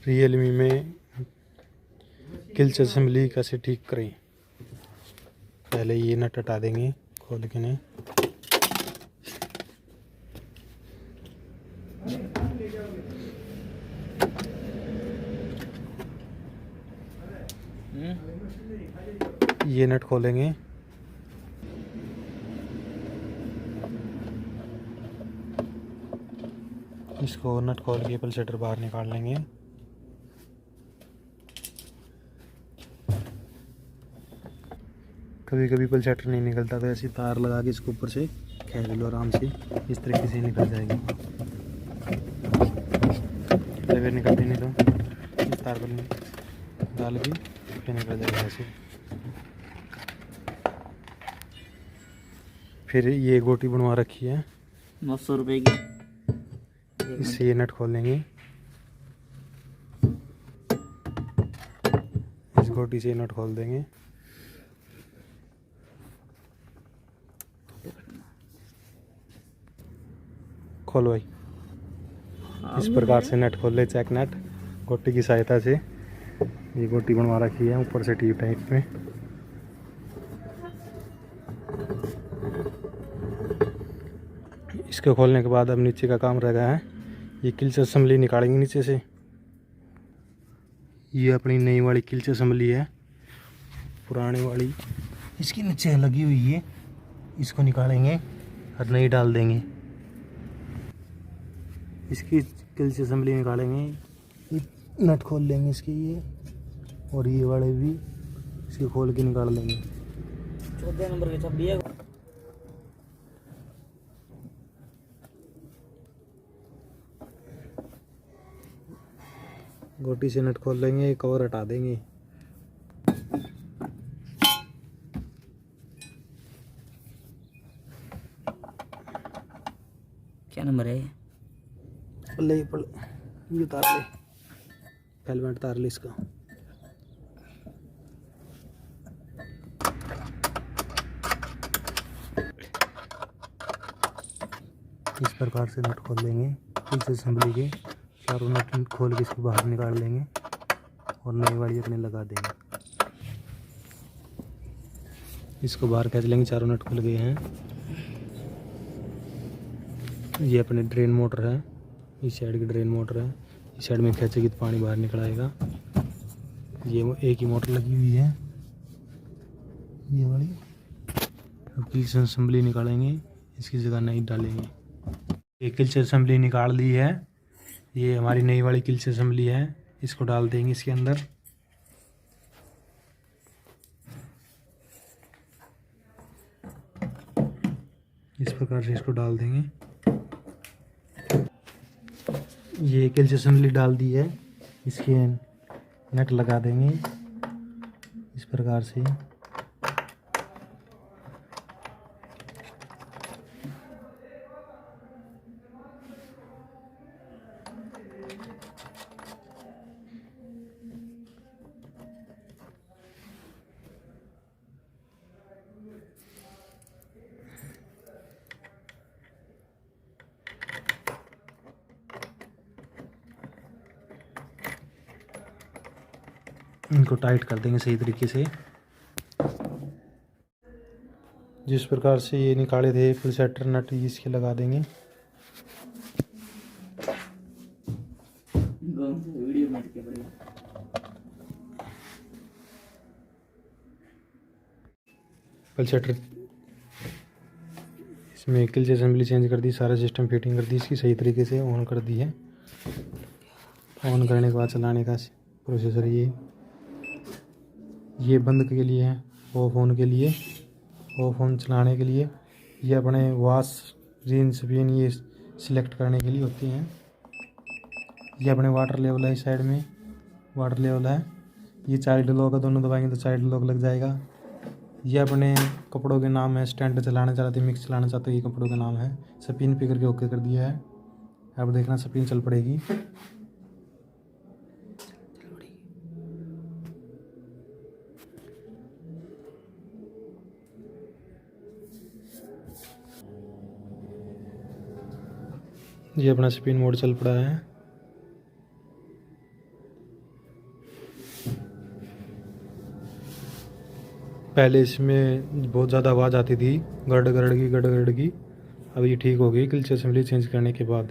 Realme में किल्च assembly कैसे ठीक करें। पहले ये नट हटा देंगे खोल के नहीं। ये नट खोलेंगे। इसको नट खोल के पल्सेटर बाहर निकाल लेंगे। कभी कभी पल्सेटर नहीं निकलता तो ऐसी तार लगा के इसको ऊपर से खींच लो आराम से, इस तरीके से निकल जाएगी। अगर निकलती नहीं तो इस तार पर डाल के फिर निकल जाएगा ऐसे। फिर ये गोटी बनवा रखी है 900 रुपये की, इससे ये नट खोल लेंगे। इस गोटी से नट खोल देंगे। खोलो भाई। इस प्रकार से नट खोल ले, चेक नट गोटी की सहायता से। ये गोटी बनवा रखी है ऊपर से टीप टाइप में। इसको खोलने के बाद अब नीचे का काम रह गया है। ये किल्च असेंबली निकालेंगे नीचे से। ये अपनी नई वाली किल्च असेंबली है, पुरानी वाली इसकी नीचे लगी हुई है। इसको निकालेंगे और नई डाल देंगे। इसकी किल्च असेंबली निकालेंगे, ये नट खोल लेंगे इसके ये, और ये वाले भी इसके खोल के निकाल लेंगे। 14 नंबर के छब्बी है। गोटी से नट खोल लेंगे, कवर हटा देंगे। क्या नंबर है? ले ये उतार ले, हेलमेट उतार ले इसका। इस प्रकार से नट खोल लेंगे। इस असेंबली के चारों नट खोल के इसको बाहर निकाल लेंगे और नई वाली अपने लगा देंगे। इसको बाहर खींच लेंगे, चारों नट खुल गए हैं। ये अपने ड्रेन मोटर है, इस साइड की ड्रेन मोटर है। इस साइड में खींचेगी तो पानी बाहर निकल आएगा। ये एक ही मोटर लगी हुई है ये वाली। अब किल्च असेंबली निकालेंगे, इसकी जगह नई डालेंगे। ये किल्च असेंबली निकाल ली है, ये हमारी नई वाली किल्च असेंबली है। इसको डाल देंगे इसके अंदर। इस प्रकार से इसको डाल देंगे। ये किल्च असेंबली डाल दी है, इसके नट लगा देंगे इस प्रकार से। इनको टाइट कर देंगे सही तरीके से। जिस प्रकार से ये निकाले थे पल्सेटर नट, इसके लगा देंगे। पल्सेटर इसमें किल्च असेंबली चेंज कर दी, सारा सिस्टम फिटिंग कर दी इसकी सही तरीके से, ऑन कर दी है। ऑन करने के बाद चलाने का प्रोसेसर ये बंद के लिए है, ऑफ ऑन के लिए, ऑफ ऑन चलाने के लिए। ये अपने वॉश रिंस पिन ये सिलेक्ट करने के लिए होती हैं। ये अपने वाटर लेवल है, इस साइड में वाटर लेवल है। ये चाइल्ड लॉक है, दोनों दबाएंगे तो चाइल्ड लॉक लग जाएगा। ये अपने कपड़ों के नाम है, स्टैंड चलाना चाहते मिक्स चलाना चाहते हो, ये कपड़ों के नाम है। स्पिन पे करके ओके कर दिया है। अब देखना स्पिन चल पड़ेगी। ये अपना स्पिन मोड चल पड़ा है। पहले इसमें बहुत ज़्यादा आवाज़ आती थी गड़ गड़ की। अब ये ठीक हो गई क्लच असेंबली चेंज करने के बाद।